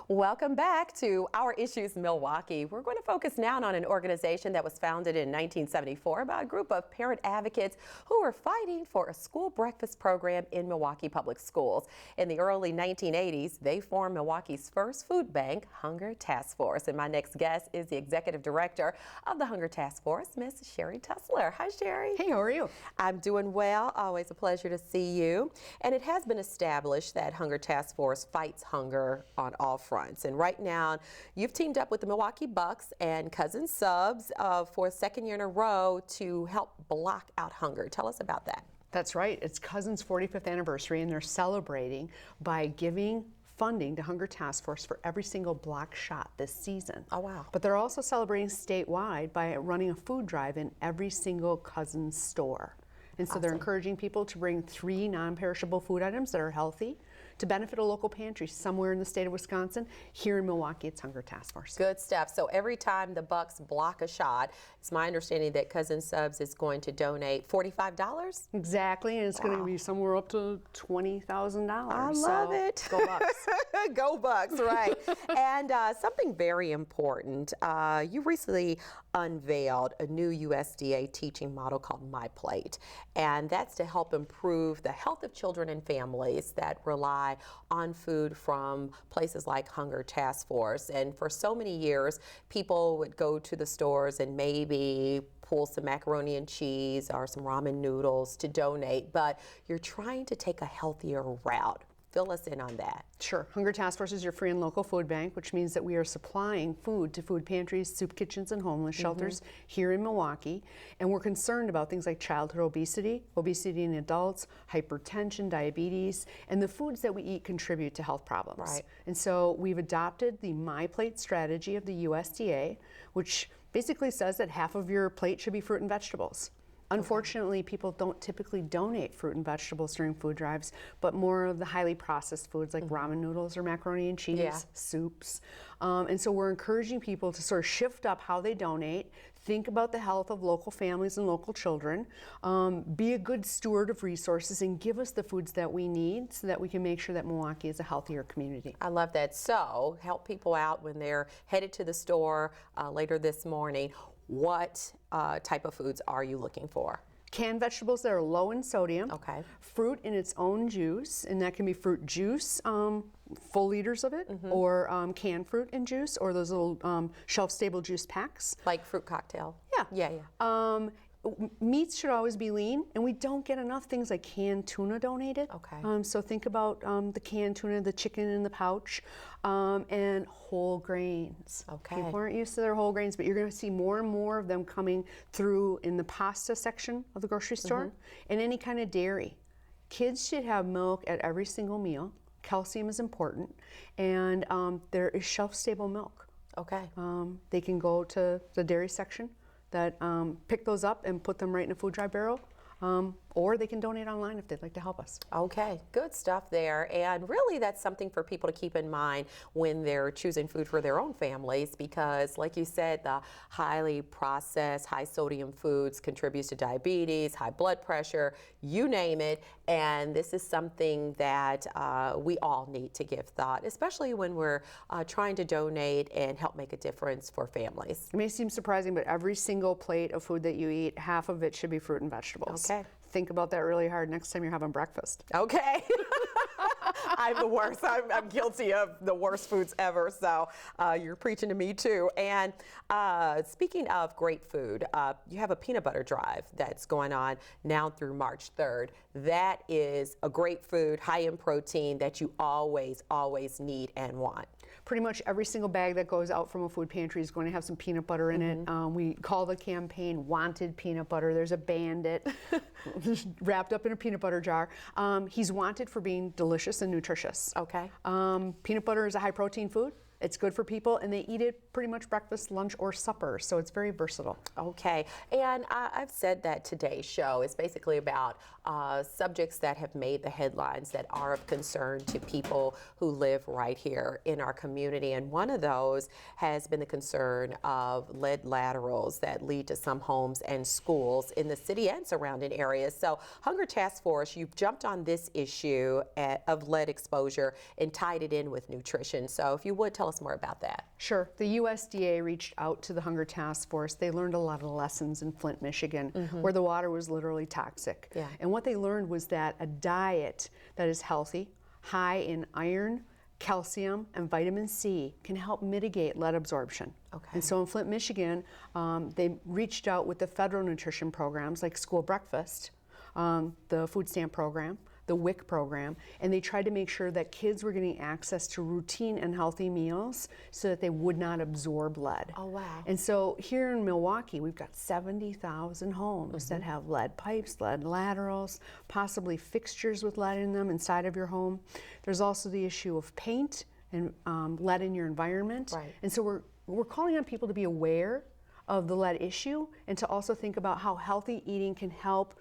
Welcome back to Our Issues Milwaukee. We're going to focus now on an organization that was founded in 1974 by a group of parent advocates who were fighting for a school breakfast program in Milwaukee public schools. In the early 1980s, they formed Milwaukee's first food bank, Hunger Task Force. And my next guest is the executive director of the Hunger Task Force, Miss Sherri Tussler. Hi, Sherri. Hey, how are you? I'm doing well. Always a pleasure to see you. And it has been established that Hunger Task Force fights hunger on all fronts. And right now, you've teamed up with the Milwaukee Bucks and Cousin Subs for a second year in a row to help block out hunger. Tell us about that. That's right. It's Cousin's 45th anniversary, and they're celebrating by giving funding to Hunger Task Force for every single block shot this season. Oh, wow. But they're also celebrating statewide by running a food drive in every single Cousin's store. And so Awesome. They're encouraging people to bring 3 non-perishable food items that are healthy to benefit a local pantry somewhere in the state of Wisconsin. Here in Milwaukee, it's Hunger Task Force. Good stuff. So every time the Bucks block a shot, it's my understanding that Cousin Subs is going to donate $45? Exactly, and it's going to be somewhere up to $20,000. I love it. Go Bucks. Go Bucks, right. And something very important, you recently unveiled a new USDA teaching model called My Plate, and that's to help improve the health of children and families that rely on food from places like Hunger Task Force. And for so many years, people would go to the stores and maybe pull some macaroni and cheese or some ramen noodles to donate, but you're trying to take a healthier route. Fill us in on that. Sure. Hunger Task Force is your free and local food bank, which means that we are supplying food to food pantries, soup kitchens, and homeless shelters here in Milwaukee. And we're concerned about things like childhood obesity, obesity in adults, hypertension, diabetes, and the foods that we eat contribute to health problems. Right. And so we've adopted the My Plate strategy of the USDA, which basically says that half of your plate should be fruit and vegetables. Unfortunately, people don't typically donate fruit and vegetables during food drives, but more of the highly processed foods like ramen noodles or macaroni and cheese, soups. And so we're encouraging people to sort of shift up how they donate, think about the health of local families and local children, be a good steward of resources, and give us the foods that we need so that we can make sure that Milwaukee is a healthier community. I love that. So help people out when they're headed to the store later this morning. What type of foods are you looking for? Canned vegetables that are low in sodium. Okay. Fruit in its own juice, and that can be fruit juice, full liters of it, or canned fruit in juice, or those little shelf-stable juice packs. Like fruit cocktail? Yeah. Yeah. Meats should always be lean, and we don't get enough things like canned tuna donated. Okay. So think about the canned tuna, the chicken in the pouch, and whole grains. Okay. People aren't used to their whole grains, but you're going to see more and more of them coming through in the pasta section of the grocery store, and any kind of dairy. Kids should have milk at every single meal. Calcium is important, and there is shelf-stable milk. Okay. They can go to the dairy section that pick those up and put them right in a food drive barrel, or they can donate online if they'd like to help us. Okay, good stuff there. And really that's something for people to keep in mind when they're choosing food for their own families, because like you said, the highly processed, high sodium foods contributes to diabetes, high blood pressure, you name it. And this is something that we all need to give thought, especially when we're trying to donate and help make a difference for families. It may seem surprising, but every single plate of food that you eat, half of it should be fruit and vegetables. Okay. Think about that really hard next time you're having breakfast. Okay. I'm the worst. I'm guilty of the worst foods ever, so you're preaching to me too. And speaking of great food, you have a peanut butter drive that's going on now through March 3rd. That is a great food, high in protein, that you always need and want. Pretty much every single bag that goes out from a food pantry is going to have some peanut butter in it. We call the campaign Wanted Peanut Butter. There's a bandit wrapped up in a peanut butter jar. He's wanted for being delicious and nutritious. Okay. Peanut butter is a high protein food. It's good for people, and they eat it pretty much breakfast, lunch, or supper, so it's very versatile. Okay, and I've said that today's show is basically about subjects that have made the headlines that are of concern to people who live right here in our community, and one of those has been the concern of lead laterals that lead to some homes and schools in the city and surrounding areas. So Hunger Task Force, you've jumped on this issue of lead exposure and tied it in with nutrition. So if you would tell us more about that. Sure. The USDA reached out to the Hunger Task Force. They learned a lot of lessons in Flint, Michigan, where the water was literally toxic. Yeah. And what they learned was that a diet that is healthy, high in iron, calcium, and vitamin C can help mitigate lead absorption. Okay. And so in Flint, Michigan, they reached out with the federal nutrition programs like school breakfast, the food stamp program, the WIC program, and they tried to make sure that kids were getting access to routine and healthy meals so that they would not absorb lead. Oh, wow. And so here in Milwaukee, we've got 70,000 homes that have lead pipes, lead laterals, possibly fixtures with lead in them inside of your home. There's also the issue of paint and lead in your environment. Right. And so we're calling on people to be aware of the lead issue and to also think about how healthy eating can help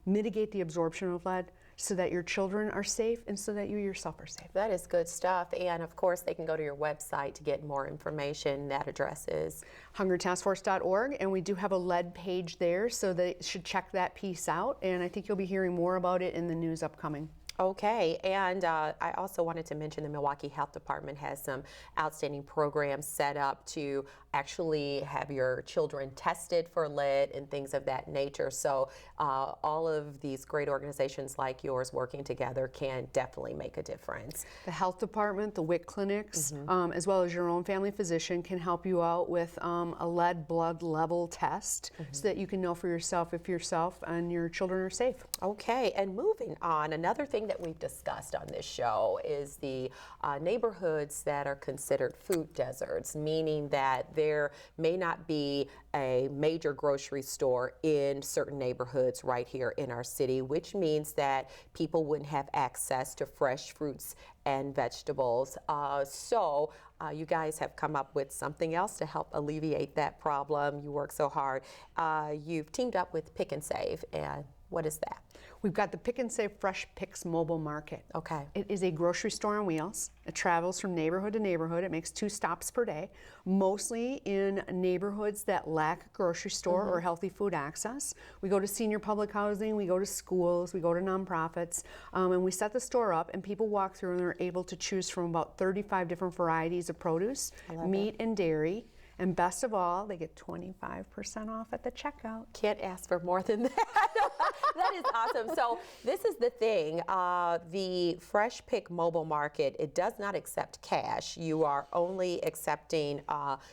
mitigate the absorption of lead, so that your children are safe and so that you yourself are safe. That is good stuff. And of course, they can go to your website to get more information. That address is hungertaskforce.org, and we do have a lead page there, so they should check that piece out. And I think you'll be hearing more about it in the news upcoming. Okay, and I also wanted to mention the Milwaukee Health Department has some outstanding programs set up to actually have your children tested for lead and things of that nature. So all of these great organizations like yours working together can definitely make a difference. The health department, the WIC clinics, as well as your own family physician can help you out with a lead blood level test so that you can know for yourself if yourself and your children are safe. Okay, and moving on, another thing that we've discussed on this show is the neighborhoods that are considered food deserts, meaning that there may not be a major grocery store in certain neighborhoods right here in our city, which means that people wouldn't have access to fresh fruits and vegetables. So you guys have come up with something else to help alleviate that problem. You work so hard. You've teamed up with Pick and Save, and what is that? We've got the Pick and Save Fresh Picks mobile market. Okay. It is a grocery store on wheels. It travels from neighborhood to neighborhood. It makes 2 stops per day, mostly in neighborhoods that lack grocery store or healthy food access. We go to senior public housing, we go to schools, we go to nonprofits, and we set the store up, and people walk through and they're able to choose from about 35 different varieties of produce, meat and dairy. And best of all, they get 25% off at the checkout. Can't ask for more than that. That is awesome. So this is the thing, the Fresh Pick mobile market, it does not accept cash. You are only accepting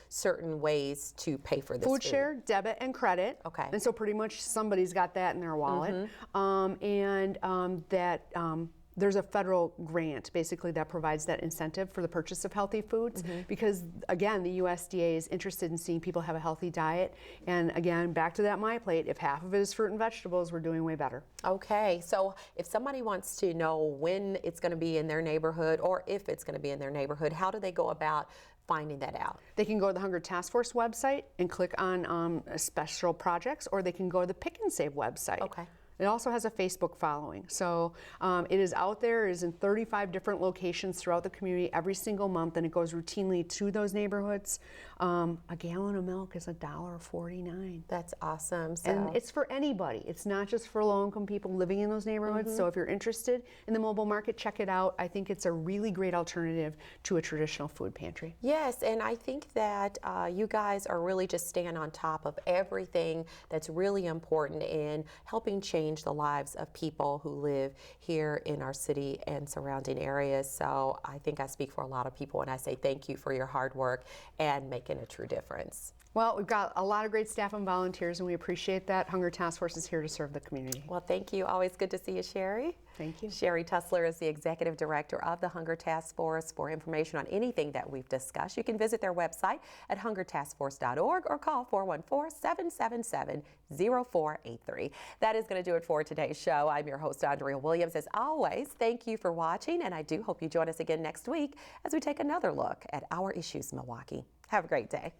certain ways to pay for this food. Food share, debit, and credit. Okay. And so pretty much somebody's got that in their wallet. There's a federal grant basically that provides that incentive for the purchase of healthy foods because, again, the USDA is interested in seeing people have a healthy diet. And again, back to that My Plate, if half of it is fruit and vegetables, we're doing way better. Okay, so if somebody wants to know when it's going to be in their neighborhood or if it's going to be in their neighborhood, how do they go about finding that out? They can go to the Hunger Task Force website and click on special projects, or they can go to the Pick and Save website. Okay. It also has a Facebook following. So it is out there, it is in 35 different locations throughout the community every single month, and it goes routinely to those neighborhoods. A gallon of milk is $1.49. That's awesome. So. And it's for anybody. It's not just for low-income people living in those neighborhoods. So if you're interested in the mobile market, check it out. I think it's a really great alternative to a traditional food pantry. Yes, and I think that you guys are really just staying on top of everything that's really important in helping change the lives of people who live here in our city and surrounding areas. So I think I speak for a lot of people when I say thank you for your hard work and making a true difference. Well, we've got a lot of great staff and volunteers, and we appreciate that. Hunger Task Force is here to serve the community. Well, thank you. Always good to see you, Sherri. Thank you. Sherri Tussler is the Executive Director of the Hunger Task Force. For information on anything that we've discussed, you can visit their website at hungertaskforce.org or call 414-777-0483. That is going to do it for today's show. I'm your host, Andrea Williams. As always, thank you for watching, and I do hope you join us again next week as we take another look at our issues, Milwaukee. Have a great day.